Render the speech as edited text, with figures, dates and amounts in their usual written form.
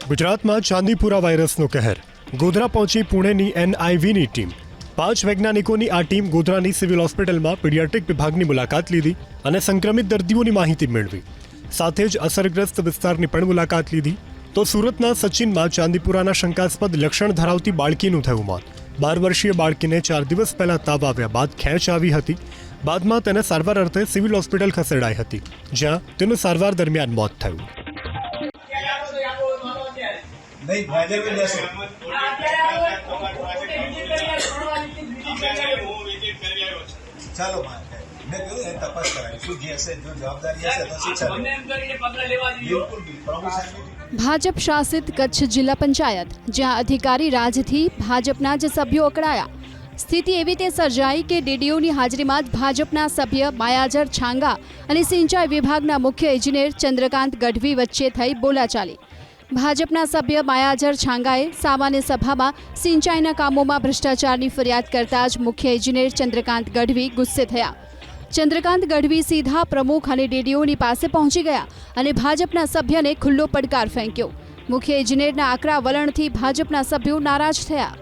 ગુજરાતમાં ચાંદીપુરા વાયરસનો કહેર. ગોધરા પહોંચી પુણેની NIVની ટીમ. 5 વૈજ્ઞાનિકોની આ ટીમ ગોધરાની સિવિલ હોસ્પિટલમાં પીડિયાટ્રિક વિભાગની મુલાકાત લીધી અને સંક્રમિત દર્દીઓની માહિતી મેળવી. સાથે જ અસરગ્રસ્ત વિસ્તારની પણ મુલાકાત લીધી. તો સુરતના સચિનમાં ચાંદીપુરાના શંકાસ્પદ લક્ષણ ધરાવતી બાળકીનું થયું મોત. 12 વર્ષીય બાળકીને 4 દિવસ પહેલા તાવ આવ્યા બાદ ખેંચ આવી હતી. બાદમાં તેને સારવાર અર્થે સિવિલ હોસ્પિટલ ખસેડાઈ હતી, જ્યાં તેનું સારવાર દરમિયાન મોત થયું. नहीं भाजर में जैसे ચાલો મેં કહ્યું એ તપાસ કરાવીશું જે હશે જો જવાબદારી હશે તો શિક્ષા. ભાજપ શાસિત કચ્છ જિલ્લા પંચાયત, જ્યાં અધિકારી રાજથી ભાજપના જ સભ્યો અકળાયા. સ્થિતિ એવી તે સર્જાઈ કે DDOની હાજરીમાં જ ભાજપના સભ્ય માયાજર છાંગા અને સિંચાઈ વિભાગના મુખ્ય ઇજનેર ચંદ્રકાંત ગઢવી વચ્ચે થઈ બોલાચાલી. ભાજપના સભ્ય માયાજર છાંગાએ સામાન્ય સભામાં સિંચાઈના કામોમાં ભ્રષ્ટાચારની ફરિયાદ કરતા જ મુખ્ય ઇજનેર ચંદ્રકાંત ગઢવી ગુસ્સે થયા. ચંદ્રકાંત ગઢવી સીધા પ્રમુખ અને DDOની પાસે પહોંચી ગયા અને ભાજપના સભ્યને ખુલ્લો પડકાર ફેંક્યો. મુખ્ય ઇજનેરના આકરા વલણથી ભાજપના સભ્યો નારાજ થયા.